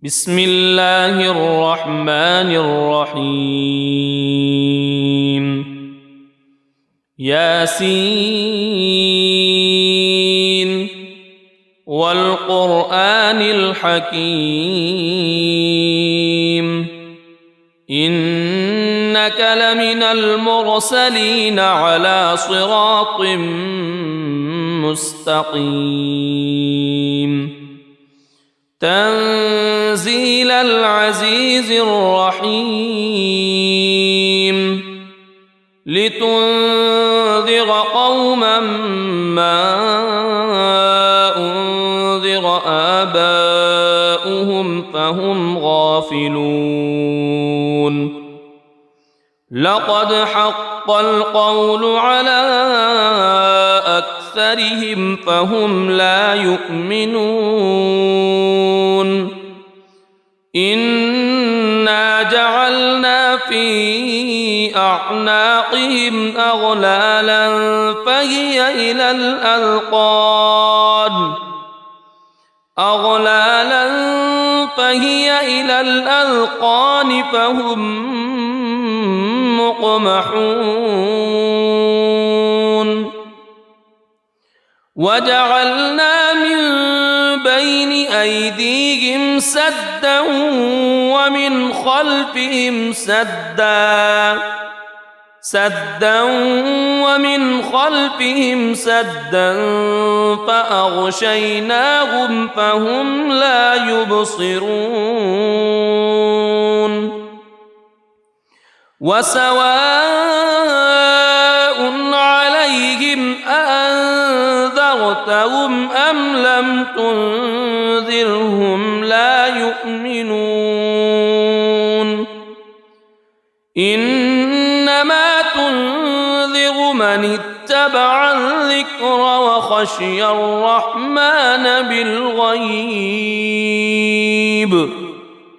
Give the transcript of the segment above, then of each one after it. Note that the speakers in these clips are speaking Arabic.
بسم الله الرحمن الرحيم ياسين والقرآن الحكيم إنك لمن المرسلين على صراط مستقيم تنزيل العزيز الرحيم لتنذر قوما ما أنذر آباؤهم فهم غافلون لقد حق القول على أكثرهم فهم لا يؤمنون إنا جعلنا في أعناقهم أغلالا فهي إلى الأذقان فهم مقمحون وجعلنا من بين أيديهم سدا ومن خلفهم سدا فأغشيناهم فهم لا يبصرون وسواء عليهم أأنذرتهم أم لم تنذرهم لا يؤمنون إنما تنذر من اتبع الذكر وخشي الرحمن بالغيب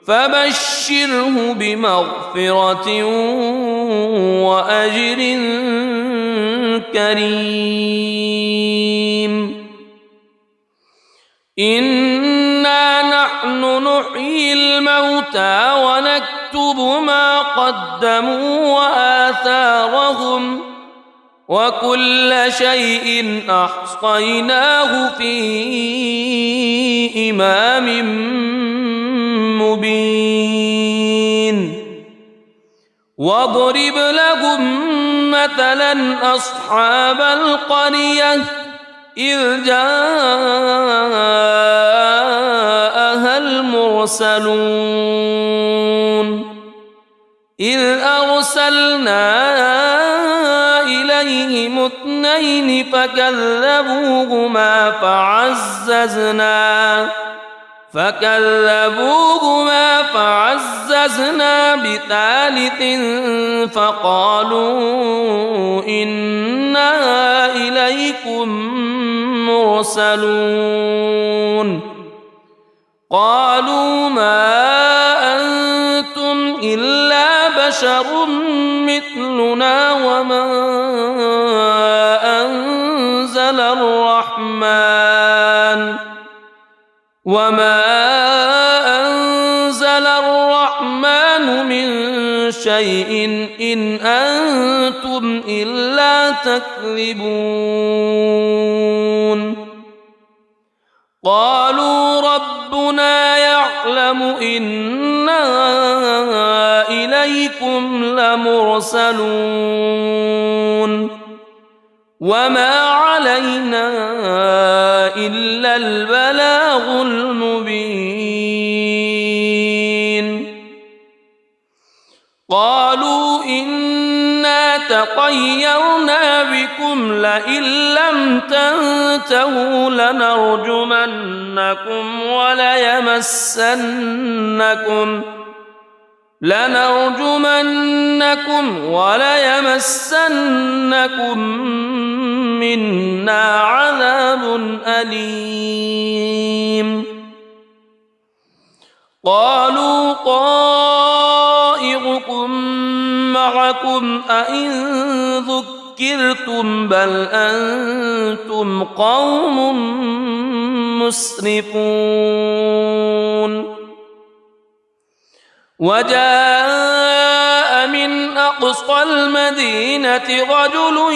فبشره بمغفرة وأجر كريم إنا نحن نحيي الموتى ونكتب ما قدموا وآثارهم وكل شيء أحصيناه في إمام مبين واضرب لهم مثلا أصحاب القرية إذ جاءها المرسلون إذ أرسلنا إليهم اثنين فكذبوهما فعززنا بثالث فقالوا إنا إليكم مرسلون قالوا ما أنتم إلا بشر مثلنا وما أنزل الرحمن من شيء إن أنتم إلا تكذبون قالوا ربنا يعلم إنا إليكم لمرسلون وما علينا إلا البلاغ المبين قالوا إنا تطيرنا بكم لئن لم تنتهوا لنرجمنكم وليمسنكم منا عذاب أليم قالوا طائركم معكم أئن ذكرتم بل أنتم قوم مسرفون وجاء من أقصى المدينة رجل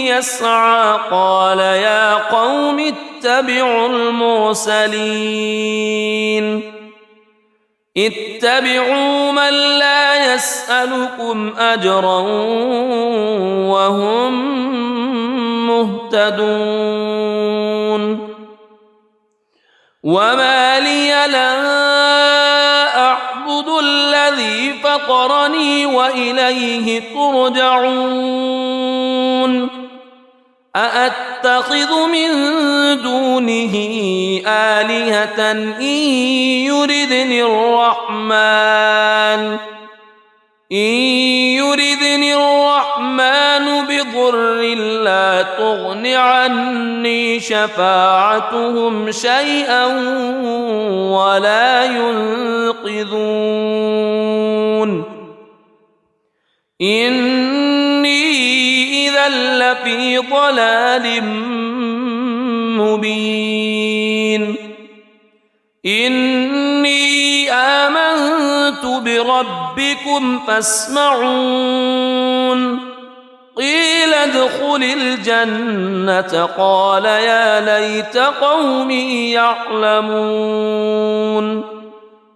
يسعى قال يا قوم اتبعوا المرسلين اتبعوا من لا يسألكم أجرا وهم مهتدون وما لي لا أعبد الذي فطرني وإليه ترجعون أأتخذ من دونه آلهة إن يردني الرحمن بضر لا تغن عني شفاعتهم شيئا ولا ينقذون إني إذا لفي ضلال مبين إني آمنت بربكم فاسمعون قيل ادخل الجنة قال يا ليت قومي يعلمون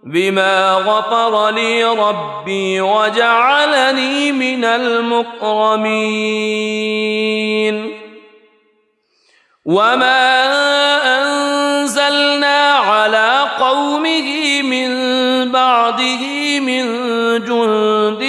بما غفر لي ربي وجعلني من المكرمين وما أنزلنا على قومه من بعده من جند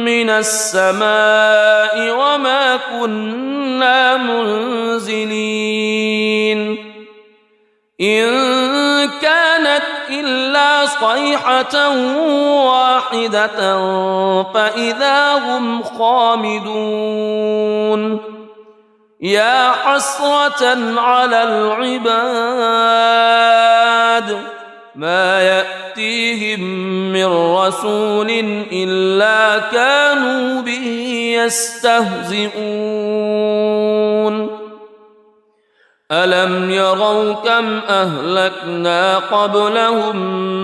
من السماء وما كنا منزلين إن كانت إلا صيحة واحدة فإذا هم خامدون يا حسرة على العباد ما يأتيهم من رسول إلا كانوا به يستهزئون ألم يروا كم أهلكنا قبلهم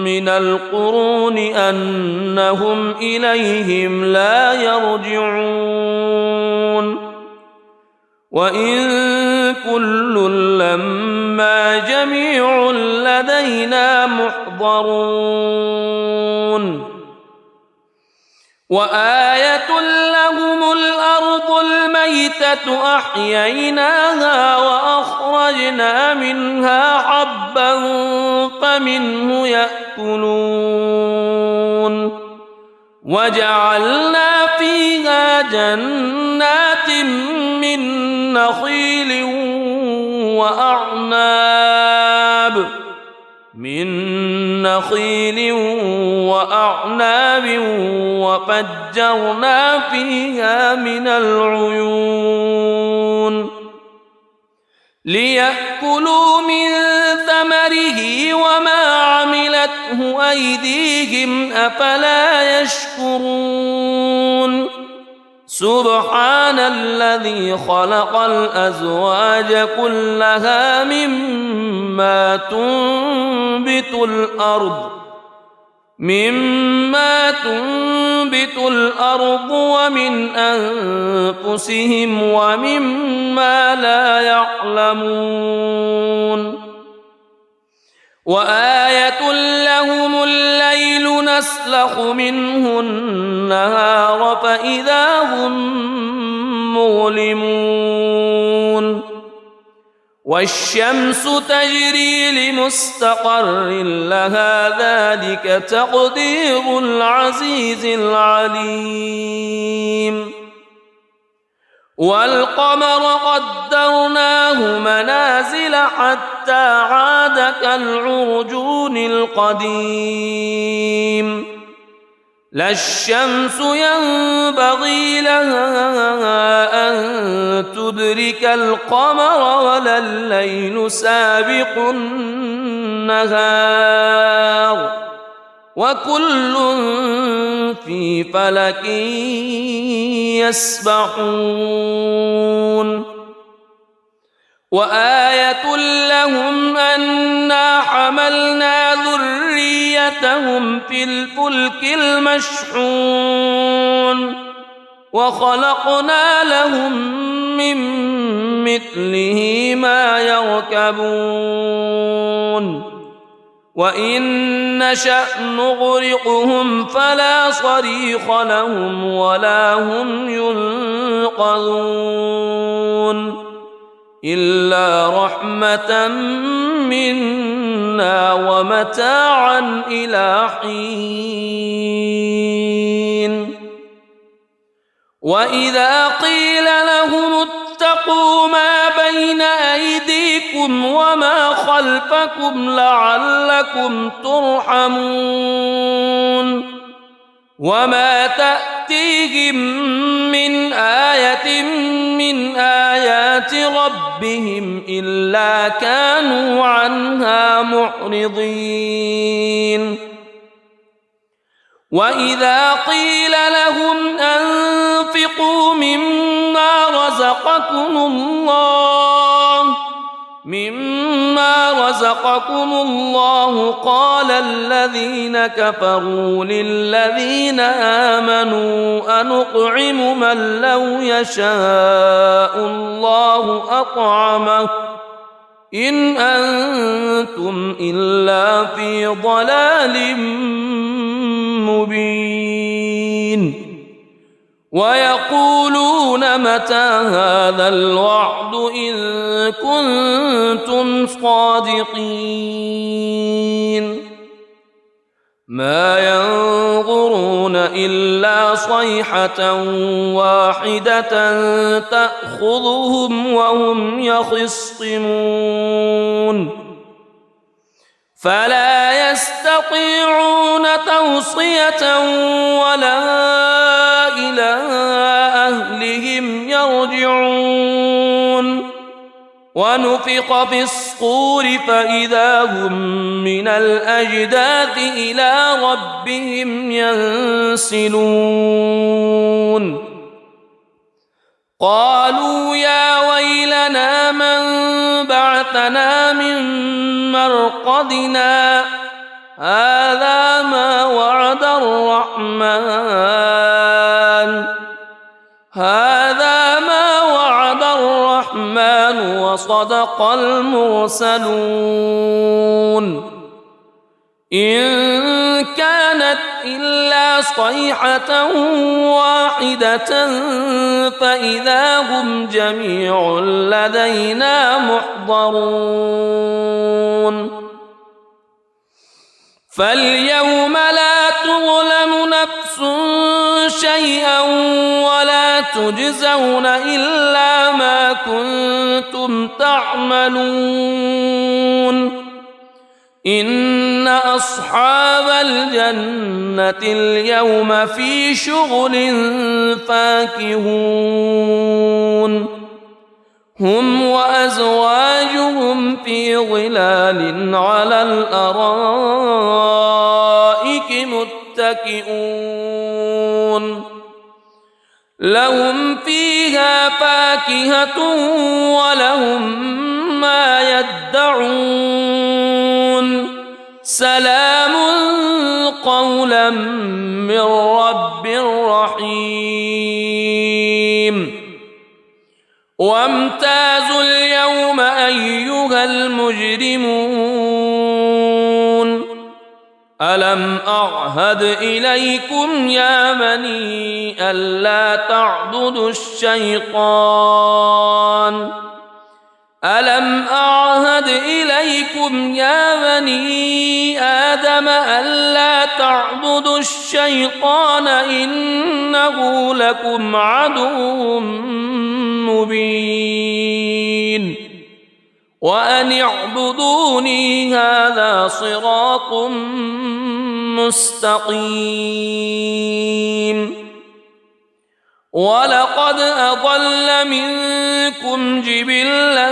من القرون أنهم إليهم لا يرجعون وإن كل لما جميع لدينا محضرون وآية لهم الأرض الميتة أحييناها وأخرجنا منها حبا فمنه يأكلون وجعلنا فيها جنات من نخيل وأعناب وفجرنا فيها من العيون ليأكلوا من ثمره وما عملته أيديهم أفلا يشكرون سبحان الذي خلق الأزواج كلها مما تنبت الأرض ومن أنفسهم ومما لا يعلمون وآية لهم الليل نسلخ منه النهار فإذا هم مظلمون والشمس تجري لمستقر لها ذلك تقدير العزيز العليم والقمر قدرناه منازل حتى عاد كالعرجون القديم لا الشمس ينبغي لها أن تدرك القمر ولا الليل سابق النهار وكل في فلك يسبحون وآية لهم أنا حملنا ذريتهم في الفلك المشحون وخلقنا لهم من مثله ما يركبون وإن نشأ نغرقهم فلا صريخ لهم ولا هم ينقذون إلا رحمة منا ومتاعا إلى حين وإذا قيل لهم اتقوا ما بين أيديكم وما خلفكم لعلكم ترحمون وما تأتيهم من آية من آيات ربهم إلا كانوا عنها معرضين وإذا قيل لهم أنفقوا مما رزقكم الله قال الذين كفروا للذين آمنوا أنطعم من لو يشاء الله أطعمه إن أنتم إلا في ضلال مبين ويقولون متى هذا الوعد إن كنتم صادقين ما ينظرون إلا صيحة واحدة تأخذهم وهم يخصمون فلا يستطيعون توصية ولا إلى أهلهم يرجعون ونفخ في الصور فإذا هم من الأجداث إلى ربهم ينسلون قالوا يا ويلنا من بعثنا من مرقدنا هذا ما وعد الرحمن وصدق المرسلون إن كانت إلا صيحة واحدة فإذا هم جميع لدينا محضرون فاليوم لا تظلم نفس شيئا ولا تجزون إلا ما كنتم تعملون إن أصحاب الجنة اليوم في شغل فاكهون هم وأزواجهم في ظلال على الأرائك متكئون لهم فيها فاكهة ولهم ما يدعون سلام قولا من رب رحيم وامتازوا اليوم أيها المجرمون ألم أعهد إليكم يا بني ألا تعبدوا الشيطان ألم أعهد إليكم يا بني آدم ألا تعبدوا الشيطان إنه لكم عدو مبين وأن اعبدوني هذا صراط مستقيم ولقد أضل منكم جبلا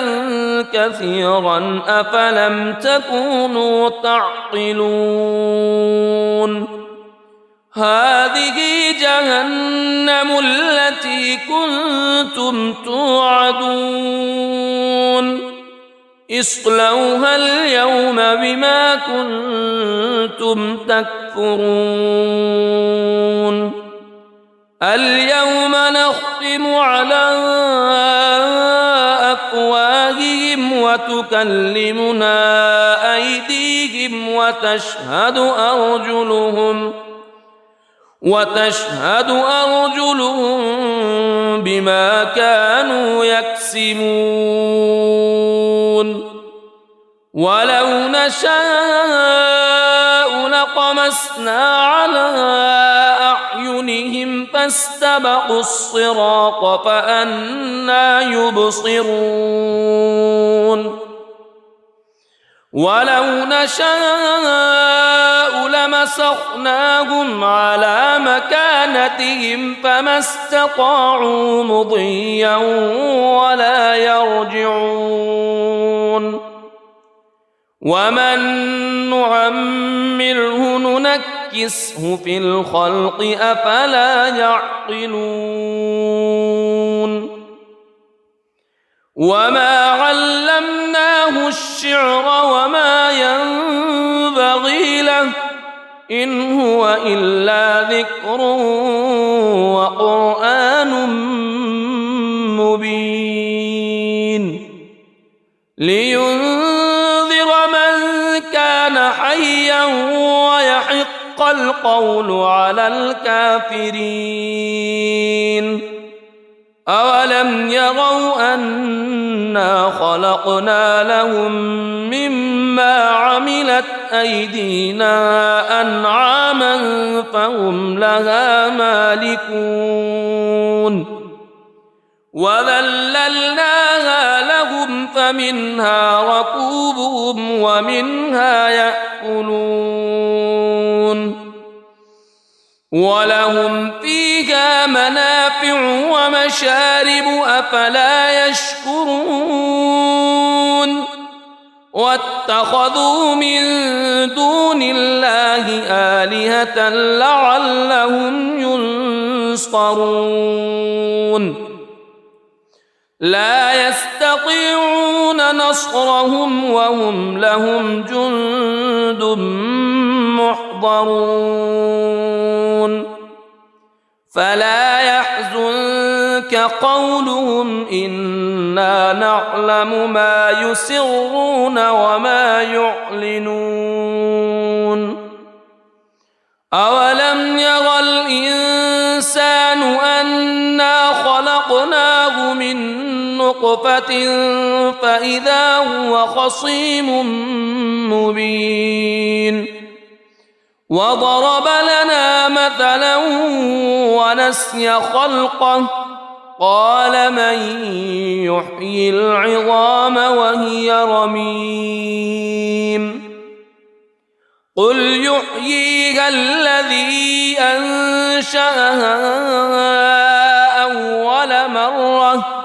كثيرا أفلم تكونوا تعقلون هذه جهنم التي كنتم توعدون اصلوها اليوم بما كنتم تكفرون اليوم نختم على أفواههم وتكلمنا أيديهم وتشهد أرجلهم بما كانوا يكسبون ولو نشاء لطمسنا على أعينهم فاستبقوا الصراط فأنى يبصرون ولو نشاء لمسخناهم على مكانتهم فما استطاعوا مضيا ولا يرجعون ومن نعمره ننكسه في الخلق أفلا يعقلون وما علمناه الشعر وما ينبغي له إن هو إلا ذكر وقرآن مبين لينذر من كان حيا ويحق القول على الكافرين أولم يروا أنا خلقنا لهم مما عملت أيدينا أنعاما فهم لها مالكون وذللناها لهم فمنها ركوبهم ومنها يأكلون ولهم فيها منافع ومشارب أفلا يشكرون واتخذوا من دون الله آلهة لعلهم ينصرون لا يستطيعون نصرهم وهم لهم جند محضرون فلا يحزنك قولهم إنا نعلم ما يسرون وما يعلنون أولم ير الإنسان أنا خلقناه من نطفة فإذا هو خصيم مبين وضرب لنا مثلا ونسي خلقه قال من يحيي العظام وهي رميم قل يحييها الذي أنشأها أول مرة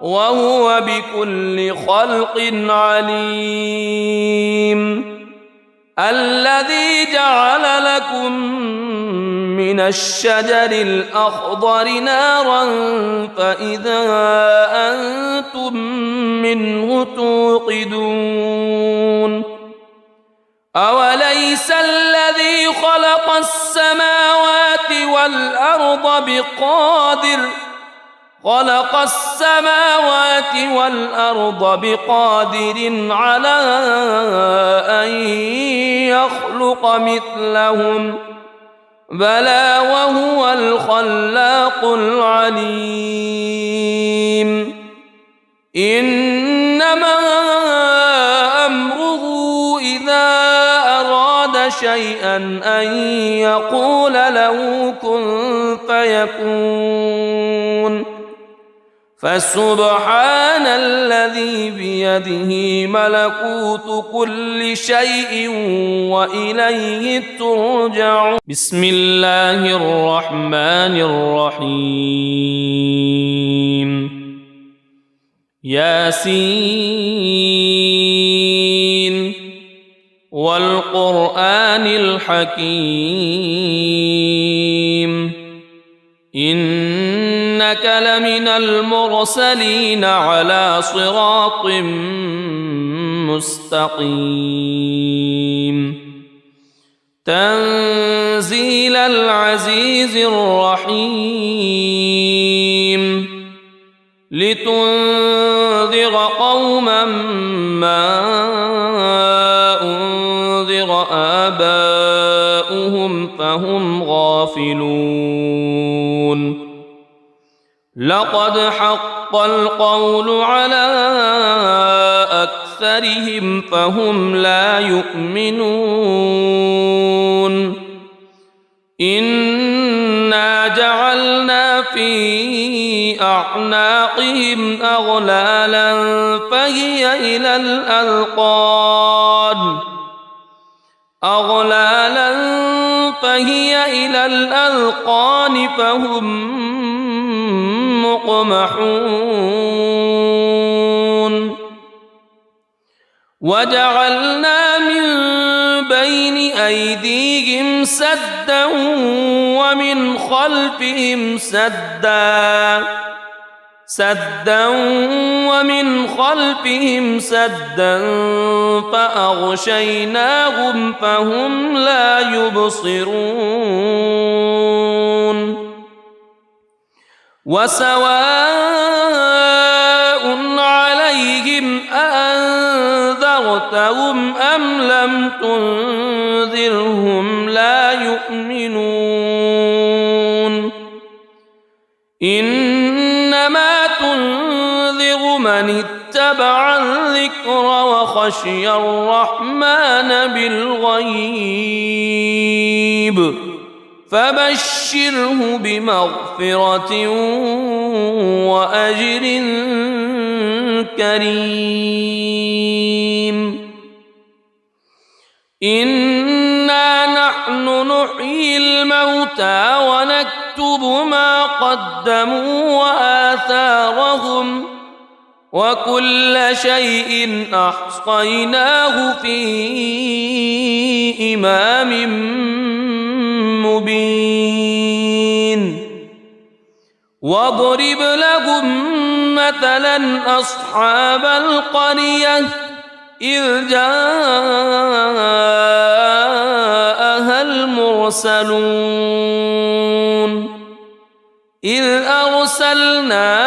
وهو بكل خلق عليم الذي جعل لكم من الشجر الأخضر نارا فإذا أنتم منه توقدون أوليس الذي خلق السماوات والأرض بقادر على أن يخلق مثلهم بلى وهو الخلاق العليم إنما أمره إذا أراد شيئا أن يقول له كن فيكون فسبحان الذي بيده ملكوت كل شيء وإليه ترجعون بسم الله الرحمن الرحيم ياسين والقرآن الحكيم إنك لمن المرسلين على صراط مستقيم تنزيل العزيز الرحيم لتنذر قوما ما أنذر آباؤهم فهم غافلون لقد حق القول على أكثرهم فهم لا يؤمنون إنا جعلنا في أعناقهم أغلالا فهي إلى الأذقان فهم مقمحون وجعلنا من بين أيديهم سدا ومن خلفهم سدا فأغشيناهم فهم لا يبصرون وسواء عليهم أأنذرتهم أم لم تنذرهم لا يؤمنون إنما تنذر من اتبع الذكر وخشي الرحمن بالغيب فبشره بمغفرة وأجر كريم إنا نحن نحيي الموتى ونكتب ما قدموا وآثارهم وكل شيء أحصيناه في إمام مبين واضرب لهم مثلا أصحاب القرية إذ جاءها المرسلون إذ أرسلنا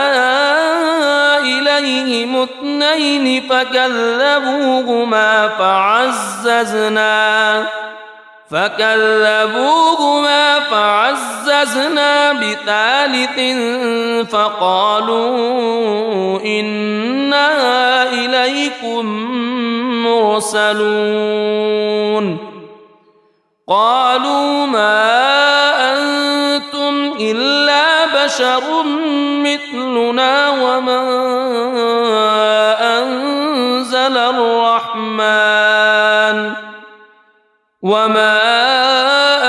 إليهم اثنين فكذبوهما فعززنا بثالث فقالوا إنا إليكم مرسلون قالوا ما أنتم إلا بشر مثلنا وما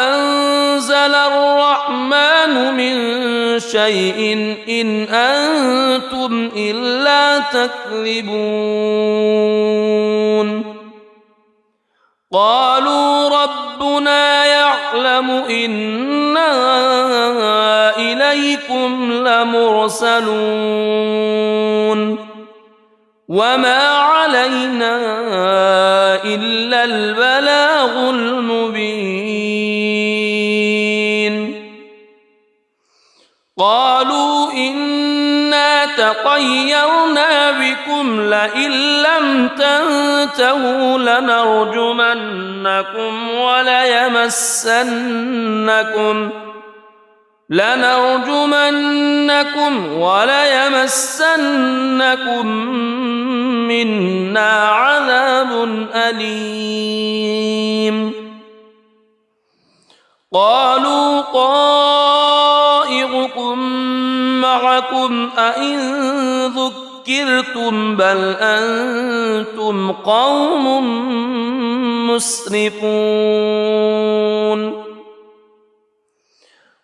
أنزل الرحمن من شيء إن أنتم إلا تكذبون قالوا ربنا يعلم إنا إليكم لمرسلون وما علينا إلا البلاغ المبين قالوا إنا تطيرنا بكم لئن لم تنتهوا لنرجمنكم وليمسنكم منا عذاب أليم قالوا طائركم معكم أئن ذكرتم بل أنتم قوم مسرفون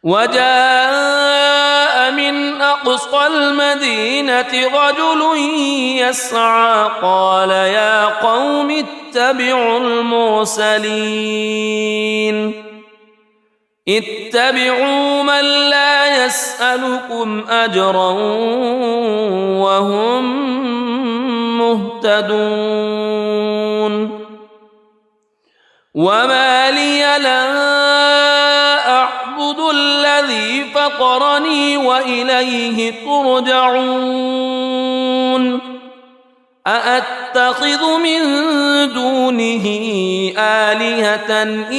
وجاء من أقصى المدينة رجل يسعى قال يا قوم اتبعوا من لا يسألكم أجرا وهم مهتدون وما لي لا أعبد الذي فطرني وإليه ترجعون أأتخذ من دونه آلهة إن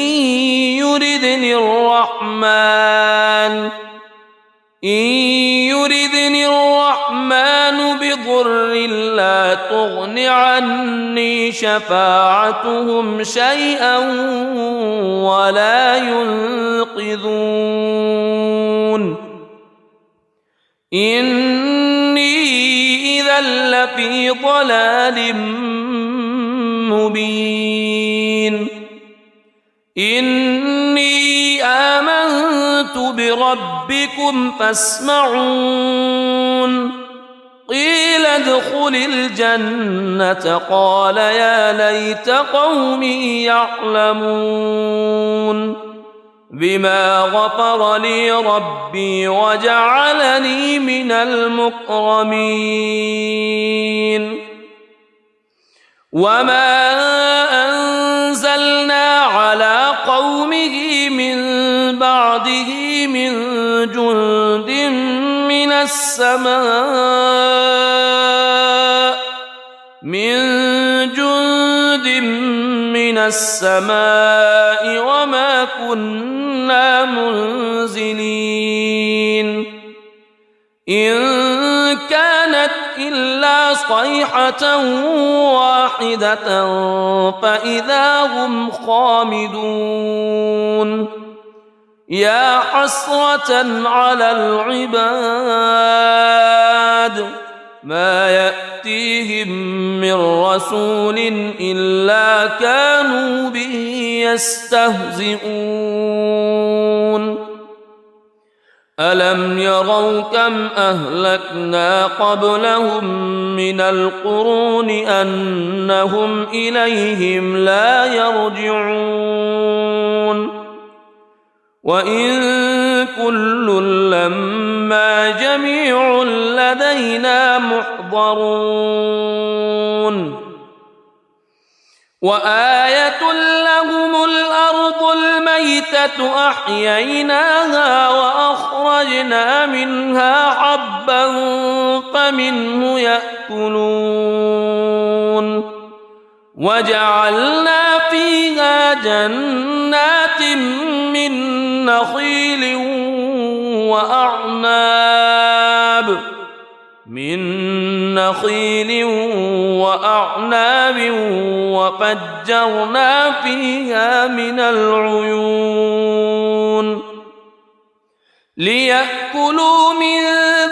يردني الرحمن بضر لا تغن عني شفاعتهم شيئا ولا ينقذون إني إذا لفي ضلال مبين إني آمنت بربكم فاسمعون قيل ادخل الجنة قال يا ليت قومي يعلمون بما غفر لي ربي وجعلني من المكرمين وما أنزلنا على قومه من بعده من جند من السماء وما كنا منزلين إن كانت إلا صيحة واحدة فإذا هم خامدون يا حسرة على العباد ما يأتيهم من رسول إلا كانوا به يستهزئون ألم يروا كم أهلكنا قبلهم من القرون أنهم إليهم لا يرجعون وإن كل لما جميع لدينا محضرون وآية لهم الأرض الميتة أحييناها وأخرجنا منها حبا فمنه يأكلون وجعلنا فيها جنات من نخيل وأعناب وفجرنا فيها من العيون ليأكلوا من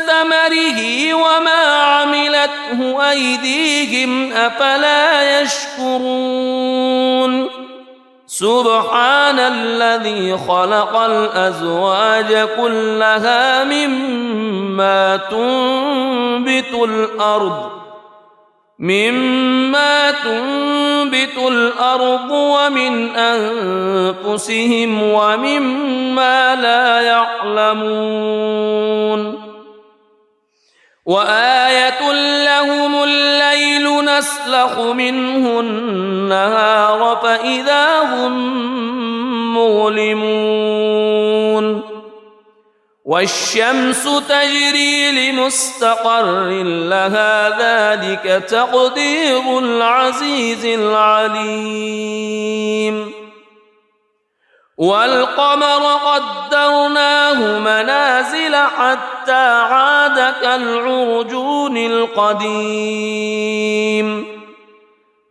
ثمره وما عملته أيديهم أفلا يشكرون سبحان الذي خلق الأزواج كلها مما تنبت الأرض ومن أنفسهم ومما لا يعلمون وآية لهم الليل نسلخ منه النهار فإذا هم مظلمون والشمس تجري لمستقر لها ذلك تقدير العزيز العليم والقمر قدرناه منازل حتى عاد كالعرجون القديم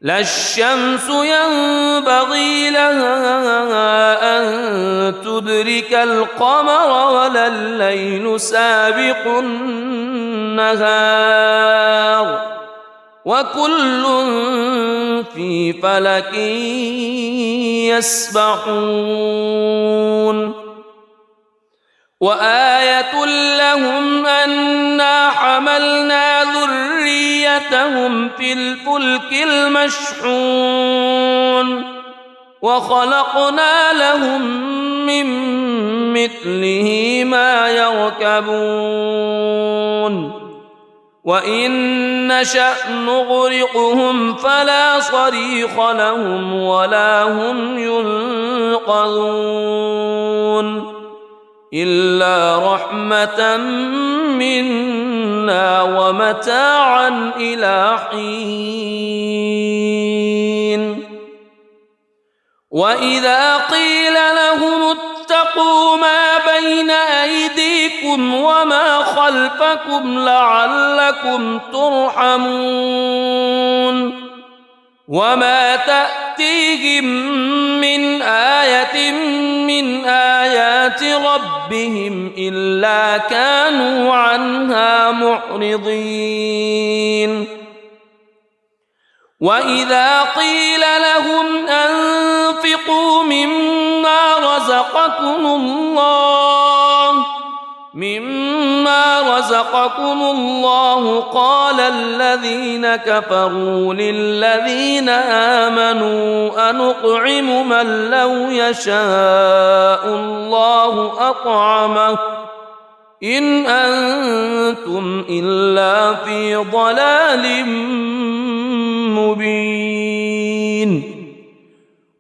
لا الشمس ينبغي لها أن تدرك القمر ولا الليل سابق النهار وكل في فلك يسبحون وآية لهم أنا حملنا ذريتهم في الفلك المشحون وخلقنا لهم من مثله ما يركبون وإن نشأ نغرقهم فلا صريخ لهم ولا هم ينقذون إلا رحمة منا ومتاعا إلى حين وإذا قيل لهم اتقوا ما بين أيديكم وما خلفكم لعلكم ترحمون وما تأتيهم من آية من آيات ربهم إلا كانوا عنها معرضين وإذا قيل لهم أنفقوا مما رزقكم الله قال الذين كفروا للذين آمنوا أنطعم من لو يشاء الله أطعمه إن أنتم إلا في ضلال مبين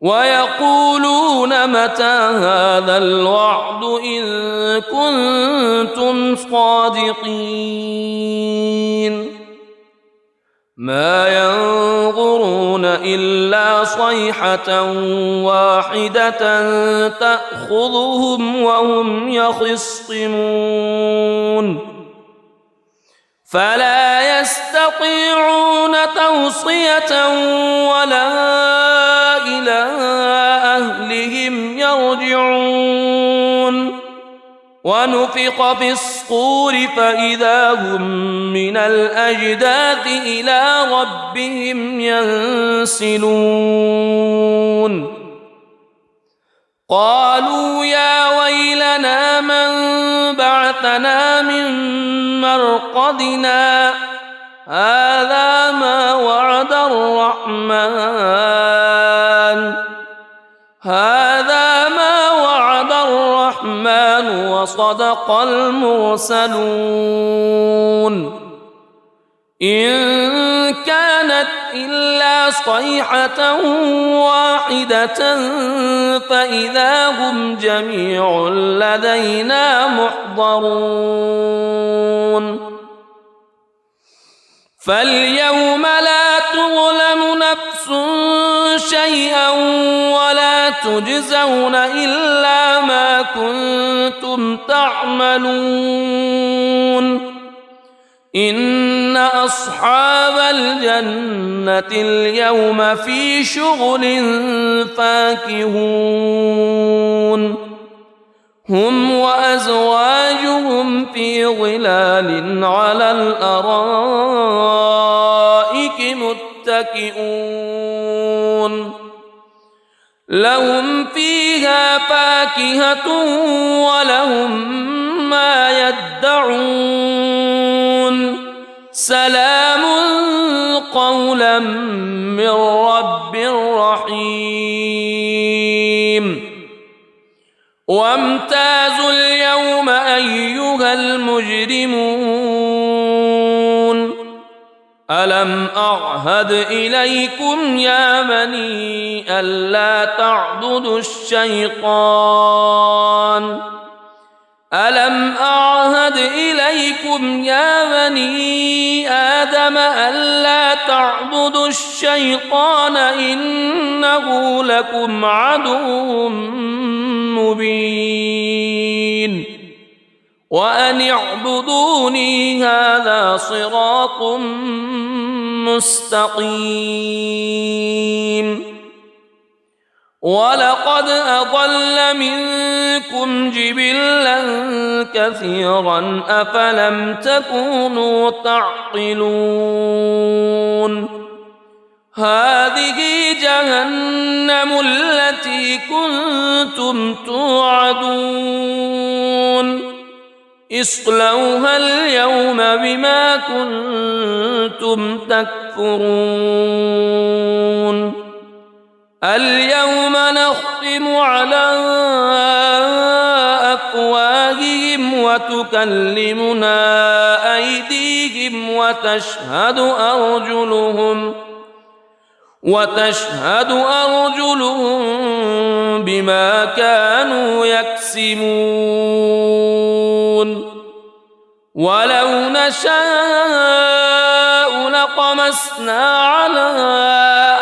ويقولون متى هذا الوعد إن كنتم صادقين ما ينظرون إلا صيحة واحدة تأخذهم وهم يخصمون فلا يستطيعون توصية ولا إلى أهلهم يرجعون ونفخ في الصور فإذا هم من الأجداث إلى ربهم ينسلون قالوا يا ويلنا من بعثنا من مرقدنا هذا ما وعد الرحمن وصدق المرسلون إن كانت إلا صيحة واحدة فإذا هم جميع لدينا محضرون فاليوم لا تظلم نفس شيئا ولا تجزون إلا ما كنتم تعملون إن أصحاب الجنة اليوم في شغل فاكهون هم وأزواجهم في ظلال على الأرائك متكئون لهم فيها فاكهة ولهم ما يدعون سلام قولا من رب رحيم وامتازوا اليوم أيها المجرمون ألم أعهد إليكم يا بني ألا تعبدوا الشيطان ألم أعهد إليكم يا بني آدم ألا تعبدوا الشيطان إنه لكم عدو مبين وأن اعبدوني هذا صراط مستقيم ولقد أضل منكم جبلا كثيرا أفلم تكونوا تعقلون هذه جهنم التي كنتم توعدون اصلوها اليوم بما كنتم تكفرون اليوم نختم على أفواههم وتكلمنا أيديهم وتشهد أرجلهم بما كانوا يكسبون ولو نشاء لطمسنا على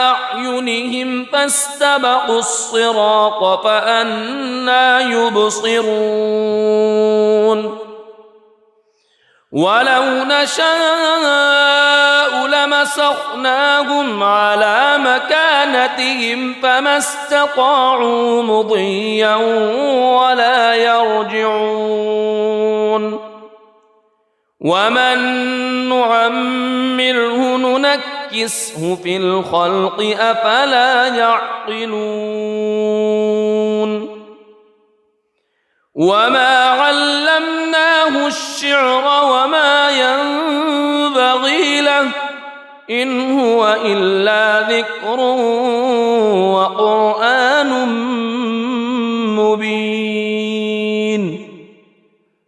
أعينهم فاستبقوا الصراط فأنى يبصرون ولو نشاء لمسخناهم على مكانتهم فما استطاعوا مضيا ولا يرجعون ومن نعمره ننكسه في الخلق أفلا يعقلون وما علمناه الشعر وما ينبغي له إن هو إلا ذكر وقرآن مبين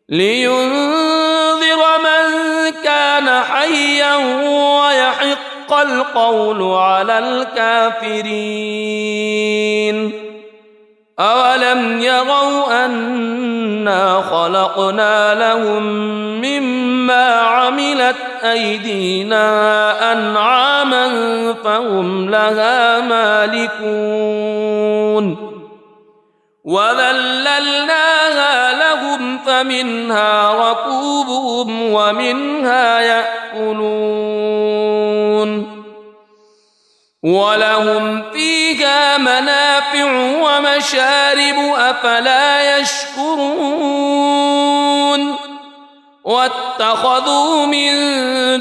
لينذر من كان حيا ويحق القول على الكافرين أولم يروا أنا خلقنا لهم مما عملت أيدينا أنعاما فهم لها مالكون وذللناها لهم فمنها ركوبهم ومنها يأكلون ولهم فيها منافع ومشارب أفلا يشكرون واتخذوا من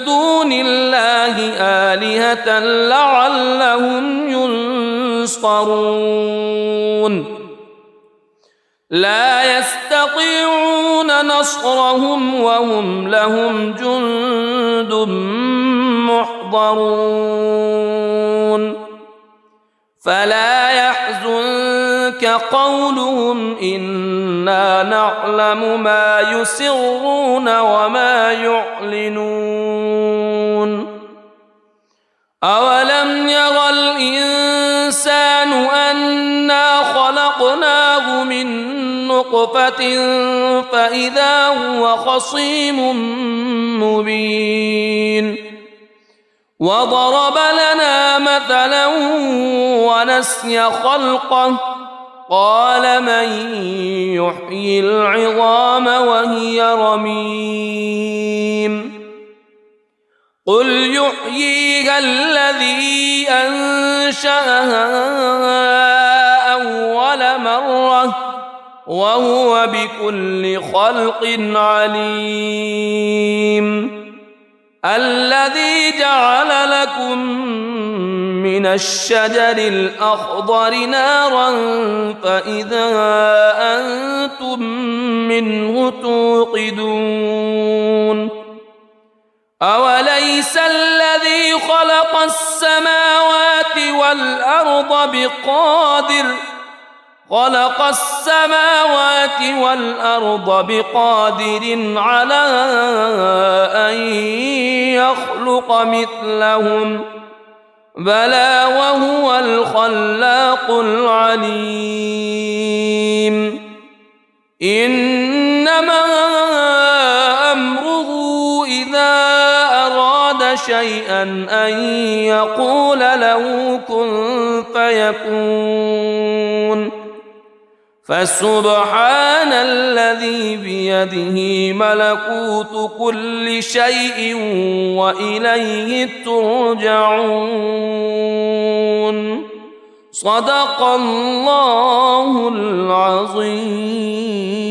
دون الله آلهة لعلهم ينصرون لا يستطيعون نصرهم وهم لهم جند محضرون فلا يحزنك قولهم إنا نعلم ما يسرون وما يعلنون أولم ير الإنسان أنا خلقناه من نطفة فإذا هو خصيم مبين وضرب لنا مثلا ونسي خلقه قال من يحيي العظام وهي رميم قل يحييها الذي أنشأها أول مرة وهو بكل خلق عليم الذي جعل لكم من الشجر الأخضر نارا فإذا أنتم منه توقدون أوليس الذي خلق السماوات والأرض بقادر على أن يخلق مثلهم بلى وهو الخلاق العليم إنما أمره إذا أراد شيئا أن يقول له كن فيكون فسبحان الذي بيده ملكوت كل شيء وإليه ترجعون صدق الله العظيم.